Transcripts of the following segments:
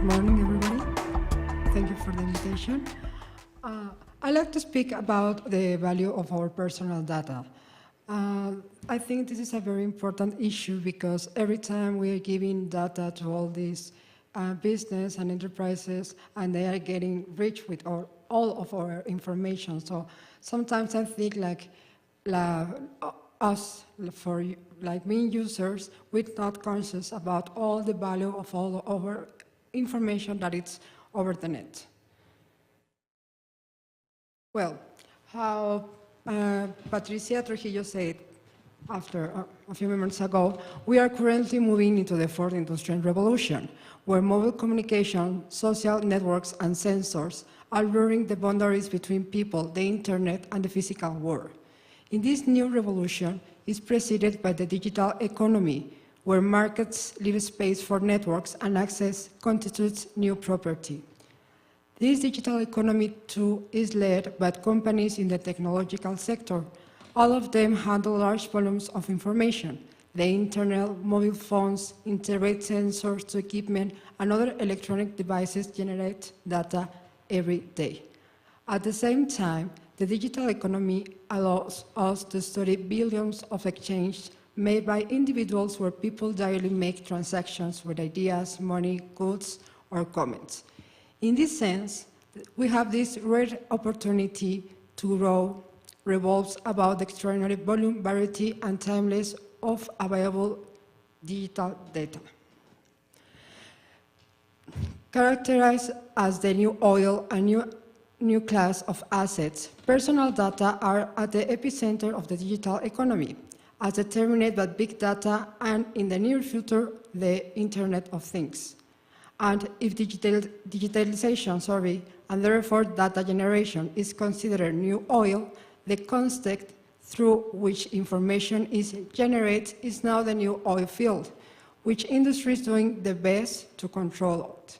Good morning, everybody. Thank you for the invitation. I'd like to speak about the value of our personal data. I think this is a very important issue because every time we are giving data to all these business and enterprises, and they are getting rich with all of our information. So sometimes I think like us, for like being users, we're not conscious about all the value of all our information that it's over the net. Well, how Patricia Trujillo said after a few moments ago, we are currently moving into the fourth industrial revolution, where mobile communication, social networks, and sensors are blurring the boundaries between people, the internet, and the physical world. In this new revolution is preceded by the digital economy, where markets leave space for networks and access constitutes new property. This digital economy, too, is led by companies in the technological sector. All of them handle large volumes of information. The internet, mobile phones, integrate sensors to equipment, and other electronic devices generate data every day. At the same time, the digital economy allows us to study billions of exchanges made by individuals where people daily make transactions with ideas, money, goods, or comments. In this sense, we have this rare opportunity to grow revolves about the extraordinary volume, variety, and timeless of available digital data. Characterized as the new oil and new class of assets, personal data are at the epicenter of the digital economy, as determined by big data and, in the near future, the Internet of Things. And if digitalization, and therefore data generation is considered new oil, the context through which information is generated is now the new oil field, which industry is doing the best to control it.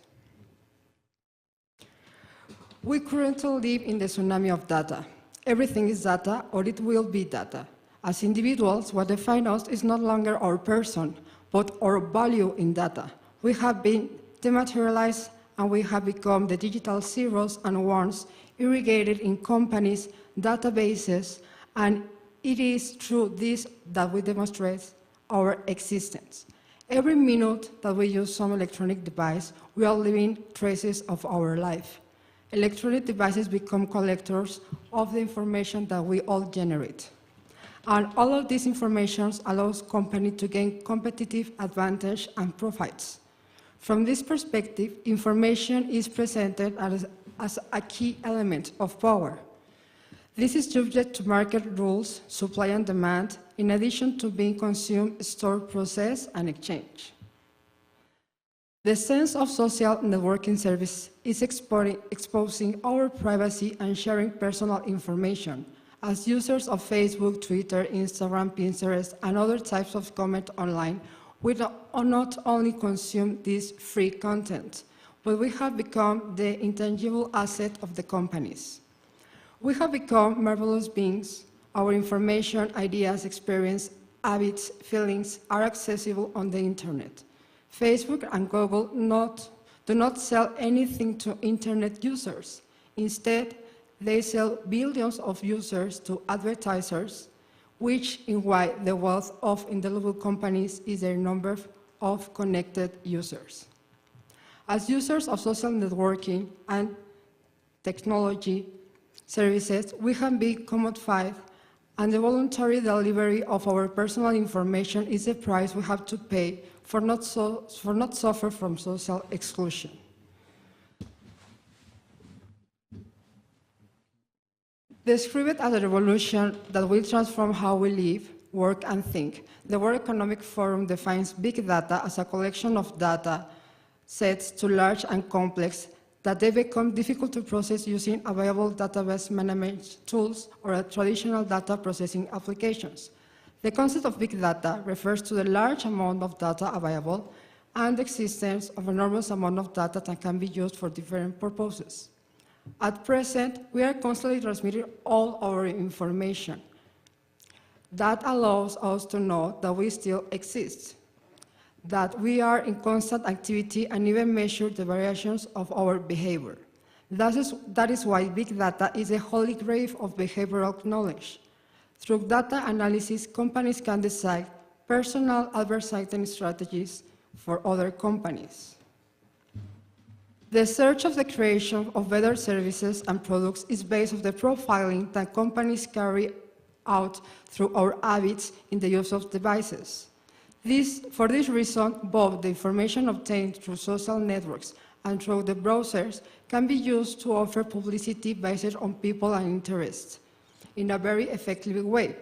We currently live in the tsunami of data. Everything is data, or it will be data. As individuals, what defines us is no longer our person, but our value in data. We have been dematerialized, and we have become the digital zeros and ones irrigated in companies, databases, and it is through this that we demonstrate our existence. Every minute that we use some electronic device, we are leaving traces of our life. Electronic devices become collectors of the information that we all generate. And all of this information allows companies to gain competitive advantage and profits. From this perspective, information is presented as a key element of power. This is subject to market rules, supply and demand, in addition to being consumed, stored, processed, and exchanged. The sense of social networking service is exposing our privacy and sharing personal information. As users of Facebook, Twitter, Instagram, Pinterest, and other types of comment online, we not only consume this free content, but we have become the intangible asset of the companies. We have become marvelous beings. Our information, ideas, experience, habits, feelings are accessible on the internet. Facebook and Google do not sell anything to internet users. Instead, they sell billions of users to advertisers, which is why the wealth of indelible companies is their number of connected users. As users of social networking and technology services, we have been commodified, and the voluntary delivery of our personal information is the price we have to pay for not suffer from social exclusion. Described as a revolution that will transform how we live, work, and think, the World Economic Forum defines big data as a collection of data sets too large and complex that they become difficult to process using available database management tools or traditional data processing applications. The concept of big data refers to the large amount of data available and the existence of an enormous amount of data that can be used for different purposes. At present, we are constantly transmitting all our information. That allows us to know that we still exist. that we are in constant activity and even measure the variations of our behavior. That is why big data is the holy grail of behavioral knowledge. Through data analysis, companies can decide personal advertising strategies for other companies. The search of the creation of better services and products is based on the profiling that companies carry out through our habits in the use of devices. For this reason, both the information obtained through social networks and through the browsers can be used to offer publicity based on people and interests in a very effective way.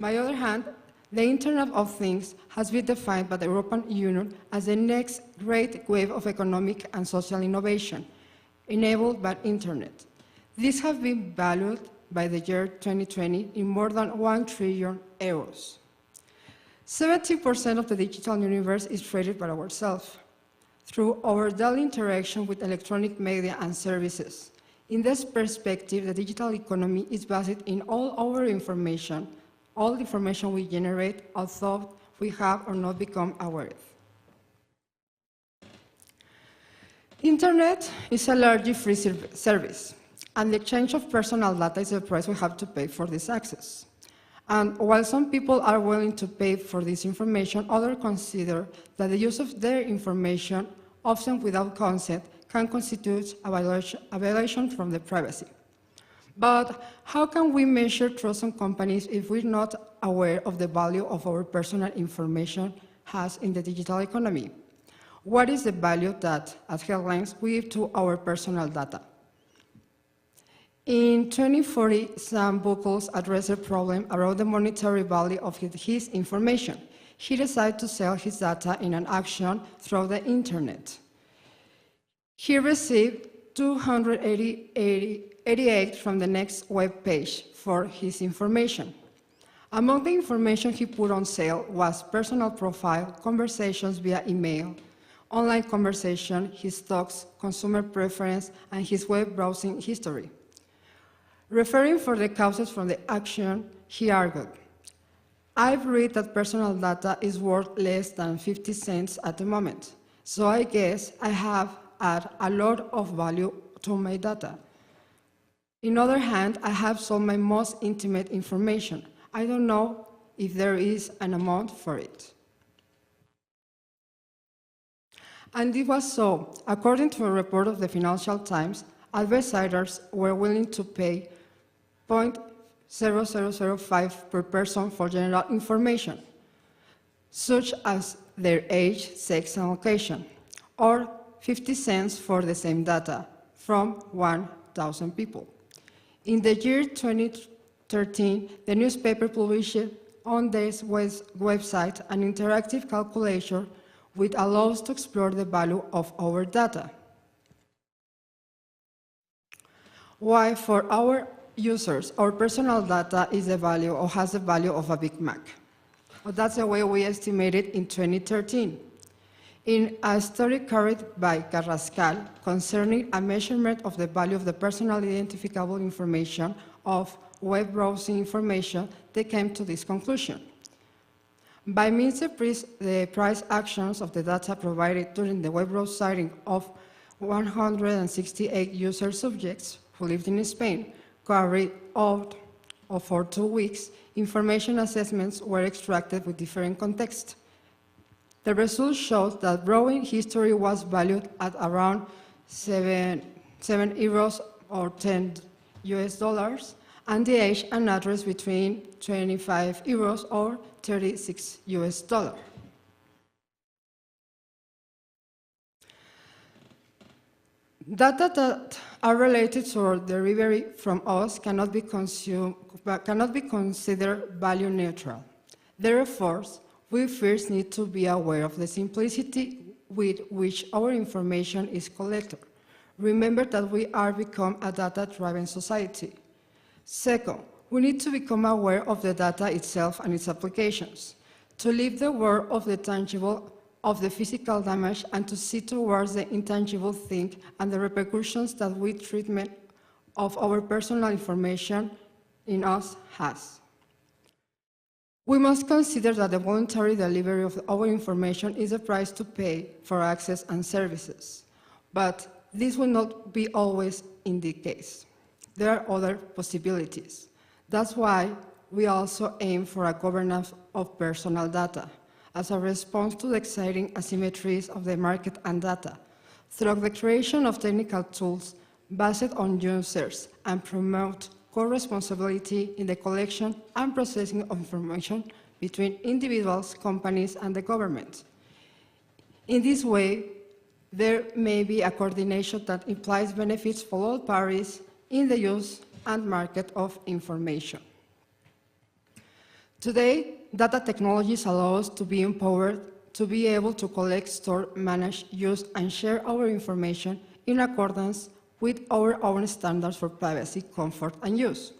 On the other hand, the Internet of Things has been defined by the European Union as the next great wave of economic and social innovation, enabled by Internet. These have been valued by the year 2020 in more than 1 trillion euros. 70% of the digital universe is created by ourselves through our daily interaction with electronic media and services. In this perspective, the digital economy is based in all the information we generate, although we have or not become aware of. Internet is a largely free service, and the exchange of personal data is the price we have to pay for this access. And while some people are willing to pay for this information, others consider that the use of their information, often without consent, can constitute a violation from the privacy. But how can we measure trust on companies if we're not aware of the value of our personal information has in the digital economy? What is the value that, as headlines, we give to our personal data? In 2040, Sam Buckles addressed the problem around the monetary value of his information. He decided to sell his data in an auction through the internet. He received 288 from the next web page for his information. Among the information he put on sale was personal profile, conversations via email, online conversation, his stocks, consumer preference, and his web browsing history. Referring for the causes from the action, he argued, "I've read that personal data is worth less than 50 cents at the moment, so I guess I have added a lot of value to my data. On the other hand, I have sold my most intimate information. I don't know if there is an amount for it." And it was so. According to a report of the Financial Times, advertisers were willing to pay 0.0005 per person for general information, such as their age, sex, and location, or 50 cents for the same data from 1,000 people. In the year 2013, the newspaper published on their website an interactive calculator which allows to explore the value of our data. Why, for our users, our personal data is the value or has the value of a Big Mac. Well, that's the way we estimated in 2013. In a study carried by Carrascal concerning a measurement of the value of the personal identifiable information of web browsing information, they came to this conclusion. By means of the price actions of the data provided during the web browsing of 168 user subjects who lived in Spain, carried out for 2 weeks, information assessments were extracted with different contexts. The results showed that browsing history was valued at around 7 euros or $10, and the age and address between 25 euros or $36. Data that are related to or derived from us cannot be considered value neutral. Therefore, we first need to be aware of the simplicity with which our information is collected. Remember that we are become a data-driven society. Second, we need to become aware of the data itself and its applications, to leave the world of the tangible of the physical damage and to see towards the intangible thing and the repercussions that treatment of our personal information in us has. We must consider that the voluntary delivery of our information is a price to pay for access and services, but this will not be always in the case. There are other possibilities. That's why we also aim for a governance of personal data as a response to the exciting asymmetries of the market and data, through the creation of technical tools based on users and promote co-responsibility in the collection and processing of information between individuals, companies, and the government. In this way, there may be a coordination that implies benefits for all parties in the use and market of information. Today, data technologies allow us to be empowered to be able to collect, store, manage, use, and share our information in accordance with our own standards for privacy, comfort, and use.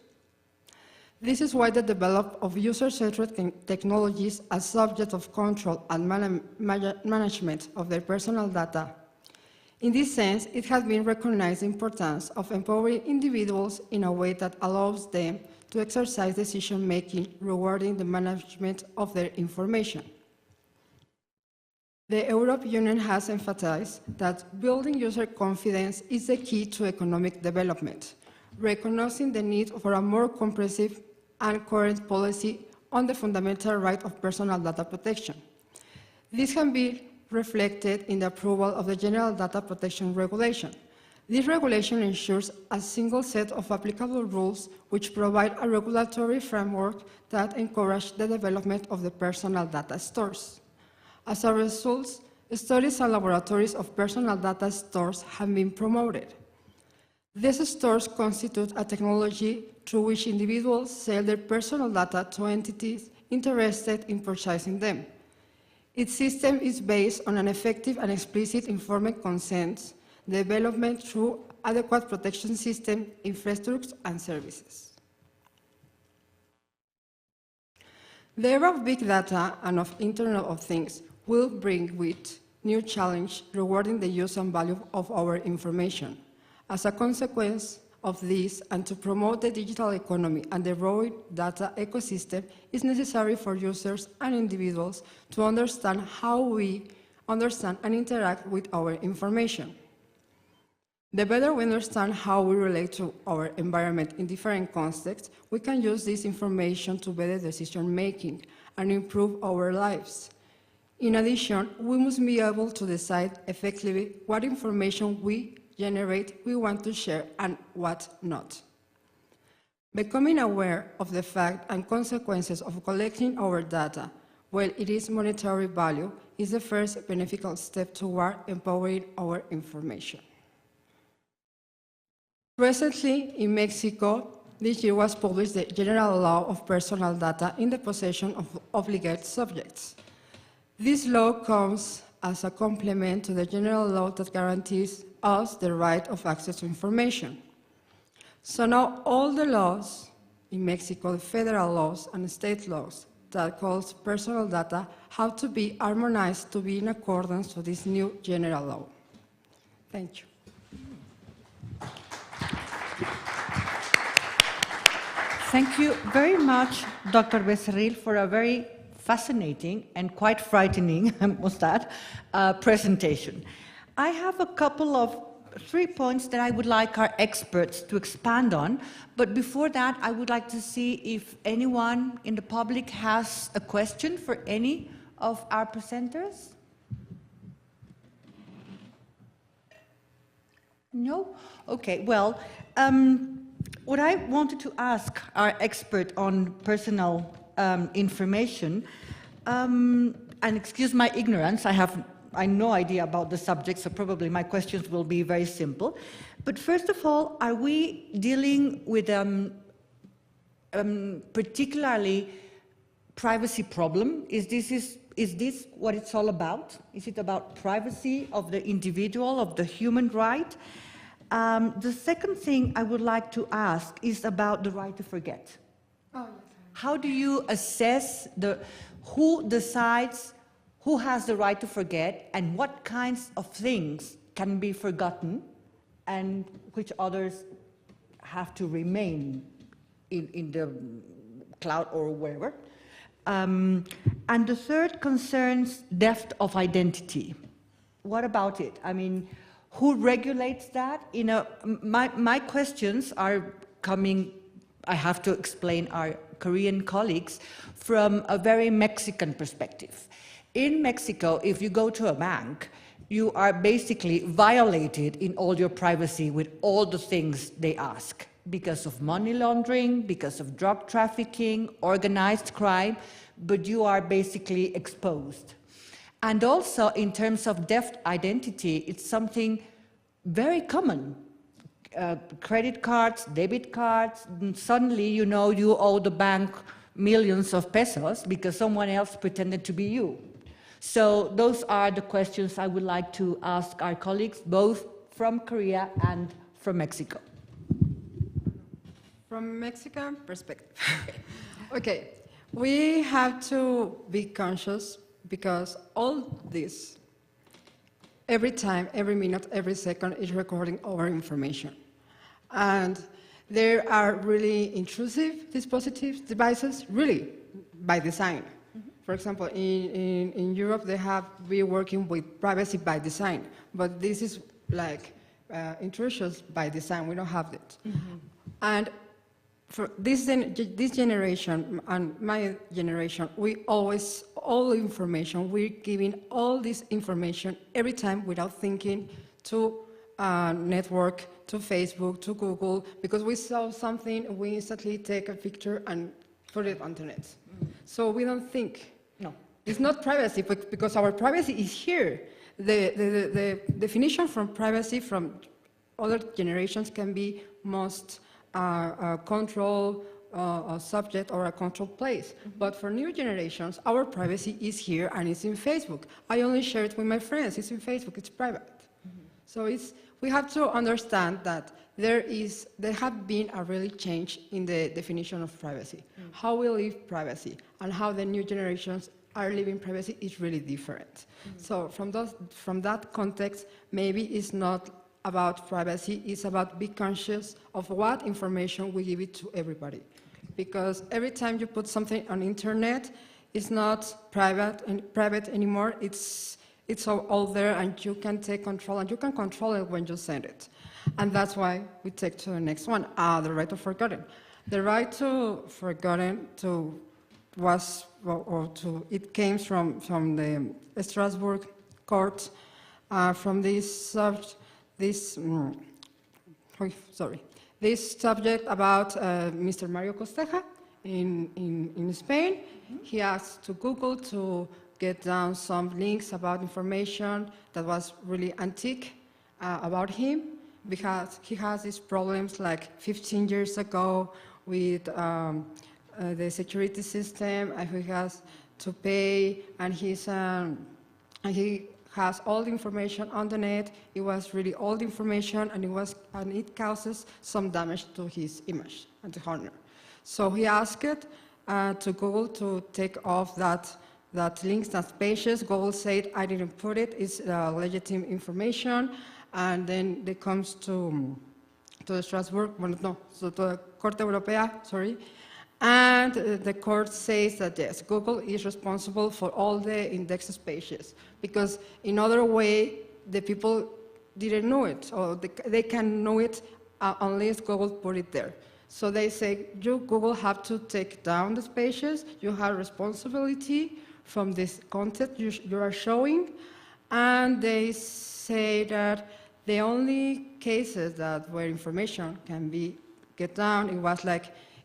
This is why the development of user-centered technologies as subject of control and management of their personal data. In this sense, it has been recognized the importance of empowering individuals in a way that allows them to exercise decision-making regarding the management of their information. The European Union has emphasized that building user confidence is the key to economic development, recognizing the need for a more comprehensive and coherent policy on the fundamental right of personal data protection. This can be reflected in the approval of the General Data Protection Regulation. This regulation ensures a single set of applicable rules which provide a regulatory framework that encourage the development of the personal data stores. As a result, studies and laboratories of personal data stores have been promoted. These stores constitute a technology through which individuals sell their personal data to entities interested in purchasing them. Its system is based on an effective and explicit informed consent development through adequate protection system, infrastructure, and services. The era of big data and of Internet of Things will bring with new challenge regarding the use and value of our information. As a consequence of this, and to promote the digital economy and the growing data ecosystem, it's necessary for users and individuals to understand how we understand and interact with our information. The better we understand how we relate to our environment in different contexts, we can use this information to better decision-making and improve our lives. In addition, we must be able to decide effectively what information we generate we want to share and what not. Becoming aware of the fact and consequences of collecting our data, while it is monetary value, is the first beneficial step toward empowering our information. Recently, in Mexico, this year was published the General Law of Personal Data in the Possession of Obligate Subjects. This law comes as a complement to the general law that guarantees us the right of access to information. So now all the laws in Mexico, the federal laws and state laws that calls personal data, have to be harmonized to be in accordance with this new general law. Thank you. Thank you very much, Dr. Becerril, for a very fascinating and quite frightening, I must add, presentation. I have a couple of 3 points that I would like our experts to expand on, but before that, I would like to see if anyone in the public has a question for any of our presenters. No? Okay, well, what I wanted to ask our expert on personal information, and excuse my ignorance, I have no idea about the subject, so probably my questions will be very simple. But first of all, are we dealing with particularly privacy problem? Is this what it's all about? Is it about privacy of the individual, of the human right? The second thing I would like to ask is about the right to forget. Oh, yes. How do you assess who decides who has the right to forget and what kinds of things can be forgotten and which others have to remain in the cloud or wherever? And the third concerns theft of identity. What about it? I mean, who regulates that? You know, my questions are coming, I have to explain our Korean colleagues, from a very Mexican perspective. In Mexico, if you go to a bank, you are basically violated in all your privacy with all the things they ask because of money laundering, because of drug trafficking, organized crime, but you are basically exposed. And also in terms of theft identity, it's something very common. Credit cards, debit cards, and suddenly you know you owe the bank millions of pesos because someone else pretended to be you. So those are the questions I would like to ask our colleagues, both from Korea and from Mexico. From Mexican perspective. Okay, we have to be conscious because all this, every time, every minute, every second is recording our information. And there are really intrusive dispositive devices, really, by design. For example, in Europe, they have been working with privacy by design, but this is like intrusions by design. We don't have it. And for this generation and my generation, we always, all information, we're giving all this information every time without thinking to network, to Facebook, to Google, because we saw something, we instantly take a picture and put it on the net. So we don't think. No. It's not privacy, but because our privacy is here. The definition from privacy from other generations can be most control subject or a controlled place. But for new generations, our privacy is here and it's in Facebook. I only share it with my friends. It's in Facebook. It's private. So we have to understand that there have been a really change in the definition of privacy. How we live privacy and how the new generations are living privacy is really different. So from that context, maybe it's not about privacy, it's about being conscious of what information we give it to everybody. Because every time you put something on internet, it's not private anymore, it's all there and you can take control and you can control it when you send it. And that's why we take to the next one, the right to forgotten. The right to forgotten it came from the Strasbourg court, from this subject about Mr. Mario Costeja in Spain. He asked to Google to get down some links about information that was really antique about him, because he has these problems like 15 years ago with the security system, and he has to pay, and he has all the information on the net. It was really old information, and it causes some damage to his image and to honor. So he asked to Google to take off that links, that pages. Google said, I didn't put it, it's legitimate information. And then it comes to the Strasbourg, to the Corte Europea, sorry. And the court says that yes, Google is responsible for all the indexed pages, because in other way, the people didn't know it, or they can know it unless Google put it there. So they say, you, Google, have to take down these pages, you have responsibility from this content you are showing, and they say that the only cases where information can be get down,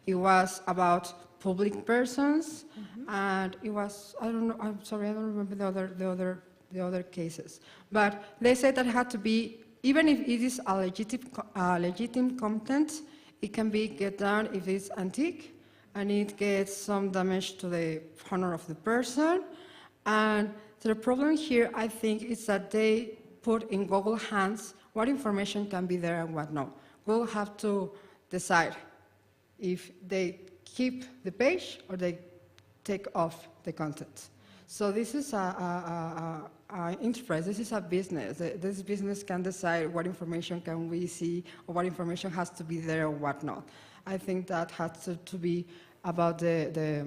it was about public persons, and it was, I don't know, I'm sorry, I don't remember the other cases. But they said that it had to be, even if it is a legitimate content, it can be get down if it's antique, and it gets some damage to the honor of the person. And the problem here, I think, is that they put in Google's hands what information can be there and what not. Google have to decide if they keep the page or they take off the content. So this is an enterprise, this is a business. This business can decide what information can we see or what information has to be there or what not. I think that has to be about the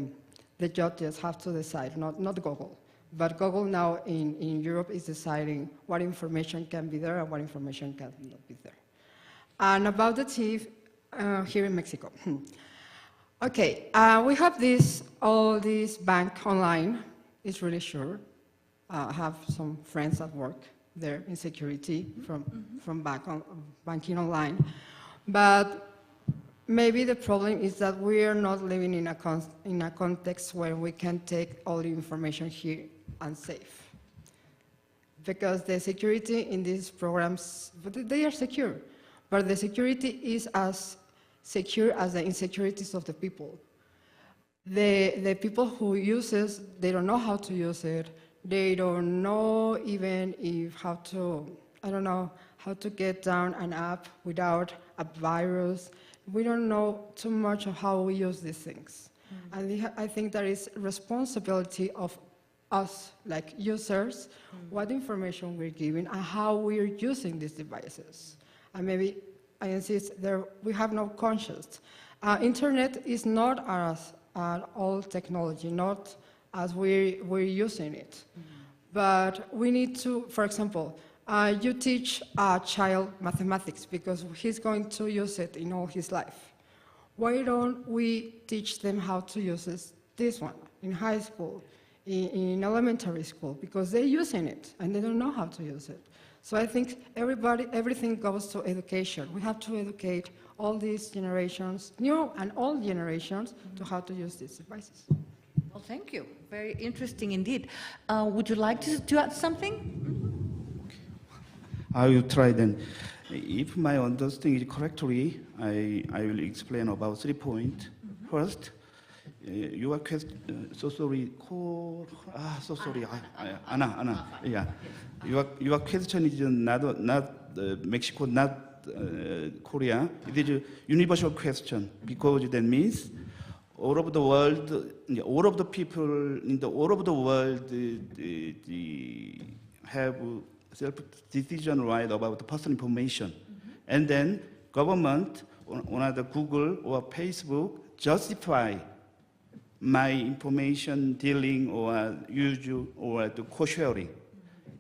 The judges have to decide, not Google. But Google now in Europe is deciding what information can be there and what information cannot be there. And about the thief here in Mexico. Okay, we have all this bank online. It's really sure. I have some friends that work there in security from banking online. But maybe the problem is that we are not living in a context where we can take all the information here and save. Because the security in these programs, they are secure, but the security is as secure as the insecurities of the people. The people who use it, they don't know how to use it. They don't know even how to get down an app without a virus. We don't know too much of how we use these things. And I think there is responsibility of us, like users, what information we're giving and how we're using these devices. And maybe, I insist, we have no conscience. Internet is not as old technology, not as we're using it. But we need to, for example, you teach a child mathematics because he's going to use it in all his life. Why don't we teach them how to use this one in high school, in elementary school? Because they're using it and they don't know how to use it. So I think everything goes to education. We have to educate all these generations, new and old generations, to how to use these devices. Well, thank you. Very interesting indeed. Would you like to add something? I will try then. If my understanding is correctly, I will explain about 3 points. First, your question, so sorry, Anna, yeah. Your question is not Mexico, not Korea. It is a universal question because that means all over the world, all of the people in all over the world have self-decision right about the personal information. And then government, on the Google or Facebook, justify my information dealing or use or the co-sharing.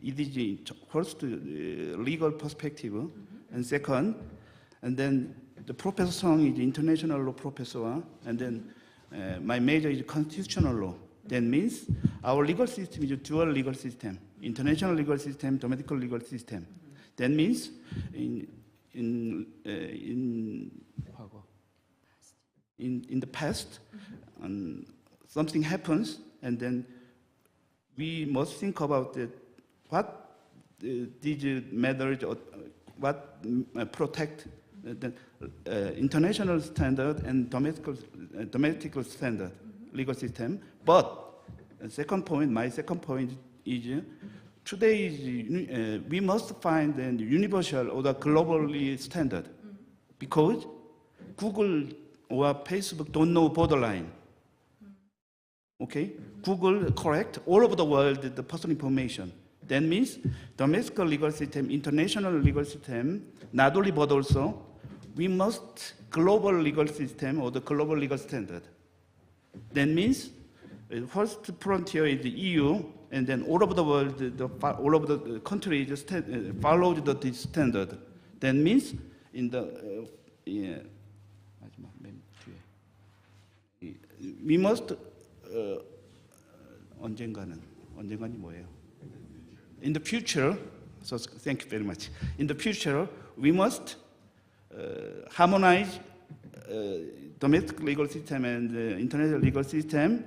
It is first legal perspective, and second, and then the professor Song is international law professor, and then my major is constitutional law. That means our legal system is a dual legal system, international legal system, domestic legal system. That means in the past, something happens, and then we must think about what these matters, what protect the international standard and domestic standard legal system. But my second point is today we must find the universal or the globally standard, because Google or Facebook don't know borderline. Okay, Google collect all over the world the personal information. That means domestic legal system, international legal system, not only but also we must global legal system or the global legal standard. That means the first frontier is the EU, and then all over the world, all over the country just follow the standard. That means in the we must 언젠가는 뭐예요? In the future, so thank you very much. In the future, we must harmonize domestic legal system and international legal system,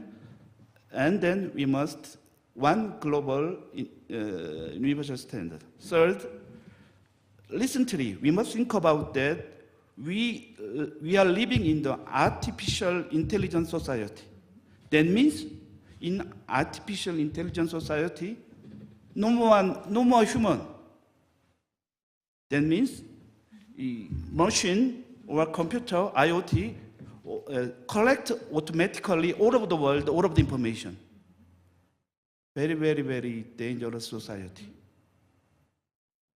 and then we must one global universal standard. Third, recently, we must think about that we are living in the artificial intelligence society. That means in artificial intelligence society, no more human. That means machine or computer, IoT, collect automatically all over the world, all of the information. Very, very, very dangerous society.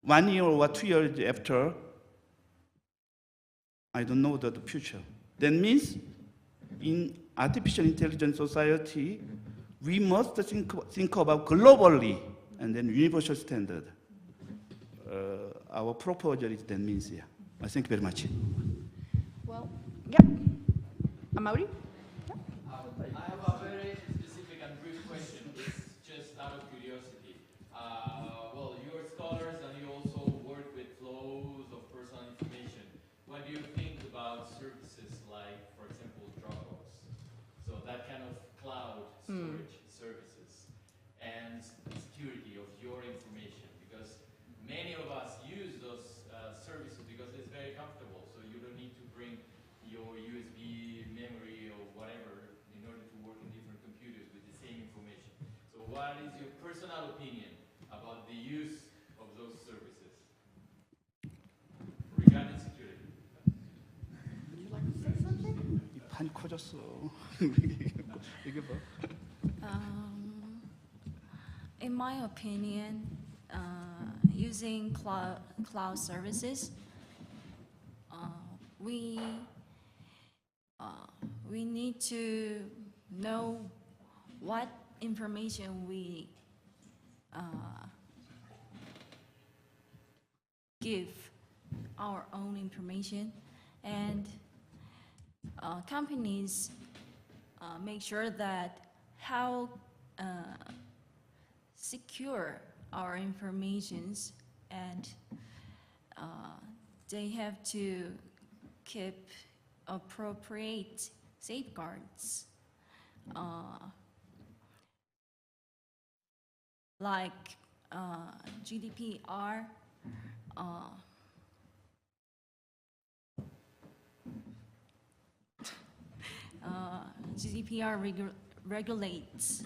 1 year or 2 years after, I don't know the future. That means in artificial intelligence society, we must think about globally and then universal standard. Our proposal is that means, yeah. Thank you very much. Well, yeah. Amaury? I have a very specific and brief question. It's just out of curiosity. Well, you are scholars and you also work with flows of personal information. What do you think about services like, for example, Dropbox? So that kind of cloud storage services and security of your information, because many of us use those services because it's very comfortable. So you don't need to bring your USB memory or whatever in order to work in different computers with the same information. So what is your personal opinion about the use of those services regarding security? Would you like to say something? 이 판이 커졌어. 이게 뭐? In my opinion, using cloud services, we need to know what information we give our own information, and companies make sure that how secure our informations, and they have to keep appropriate safeguards, like GDPR. GDPR regulates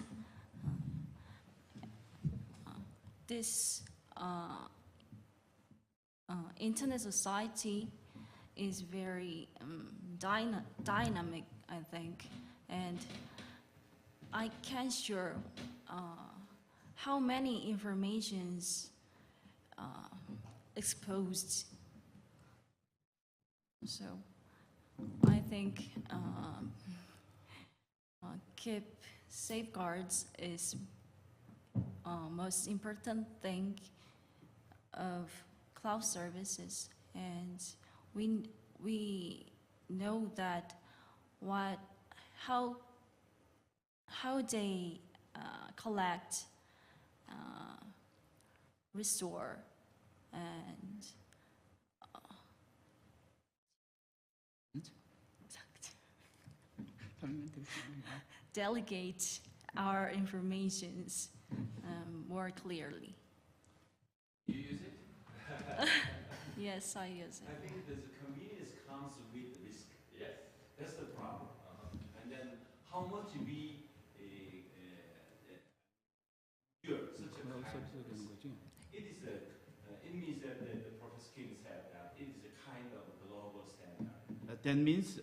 this internet society is very dynamic, I think, and I can't sure how many informations exposed. So I think keep safeguards is most important thing of cloud services, and we know that how they collect, restore, and delegate our informations more clearly. Do you use it? Yes, I use I it. think there's a convenience comes with risk. Yes, that's the problem. And then how much we sure such a kind of risk. It is it means that the Professor King said that it is a kind of global standard. That means,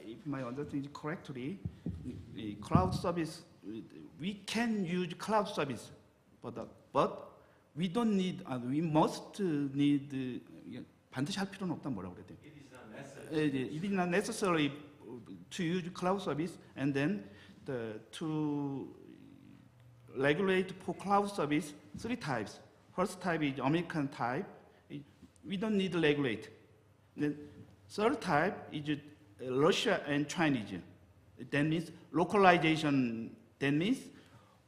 if my understanding correctly, the cloud service, we can use cloud service, but we don't need, we must need, 반드시 할 필요는 없다 뭐라고 그래야 돼? It is not necessary. It is not necessary to use cloud service, and then to regulate for cloud service, 3 types. First type is American type. We don't need to regulate. Then third type is Russia and Chinese. That means localization. That means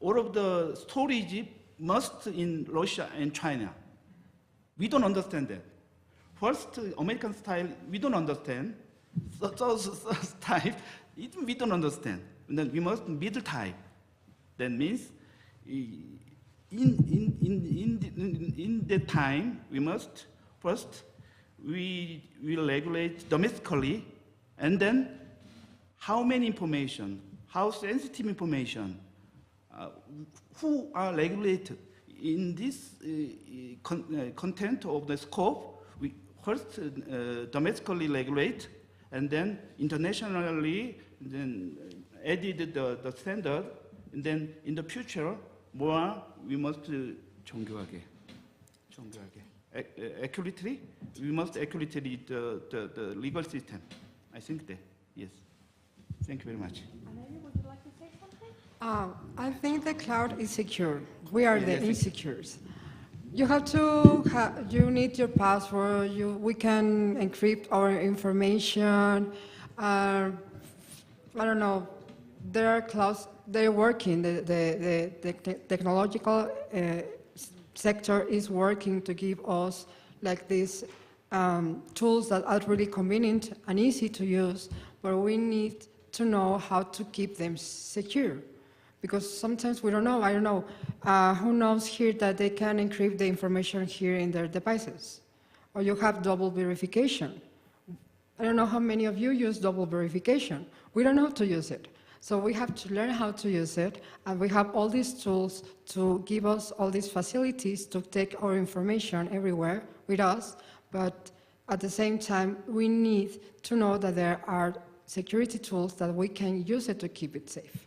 all of the storage must in Russia and China. We don't understand that. First, American style, we don't understand. Third type, we don't understand. And then we must middle type. That means in the time, we must first we will regulate domestically, and then how many information, how sensitive information, who are regulated in this content of the scope. We first domestically regulate, and then internationally, then added the standard, and then in the future, more we must 정교하게, accurately, we must accurately the legal system. I think that, yes. Thank you very much. I think the cloud is secure. We are the Yes. insecures. You have to, you need your password, we can encrypt our information. I don't know, there are clouds, they're working, the technological sector is working to give us like these tools that are really convenient and easy to use, but we need to know how to keep them secure. Because sometimes we don't know, I don't know, who knows here that they can encrypt the information here in their devices? Or you have double verification. I don't know how many of you use double verification. We don't know how to use it. So we have to learn how to use it, and we have all these tools to give us all these facilities to take our information everywhere with us, but at the same time, we need to know that there are security tools that we can use it to keep it safe.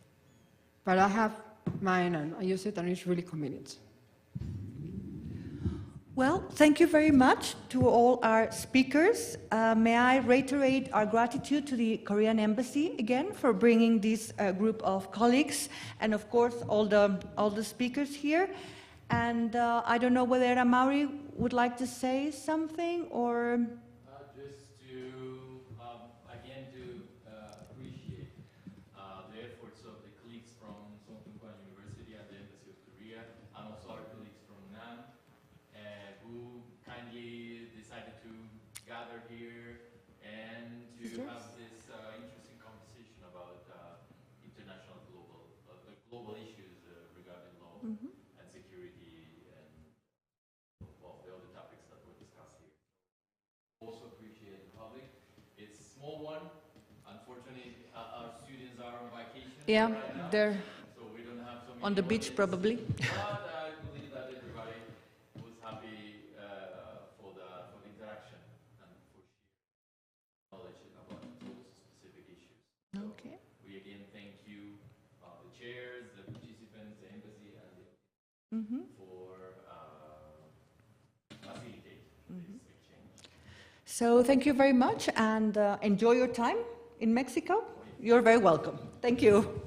But I have mine and I use it and it's really convenient. Well, thank you very much to all our speakers. May I reiterate our gratitude to the Korean Embassy again for bringing this group of colleagues, and of course all the speakers here. And I don't know whether Amaury would like to say something or. Just to, again, to appreciate the efforts of the colleagues from Sungkyunkwan University and the Embassy of Korea, and also our colleagues from NAM, who kindly decided to gather here and to have this interesting conversation about international global issues regarding law and security and well, the other topics that were discussed here. Also appreciate the public. It's a small one. Unfortunately, our students are on vacation Yeah, right now, they're so we don't have so many on the beach audience. probably. But I believe that everybody was happy for the interaction and for sharing knowledge about those specific issues. So Okay. we again thank you, the chairs, the participants, the embassy, and the for facilitate this exchange. So thank you very much, and enjoy your time in Mexico. You're very welcome. Thank you.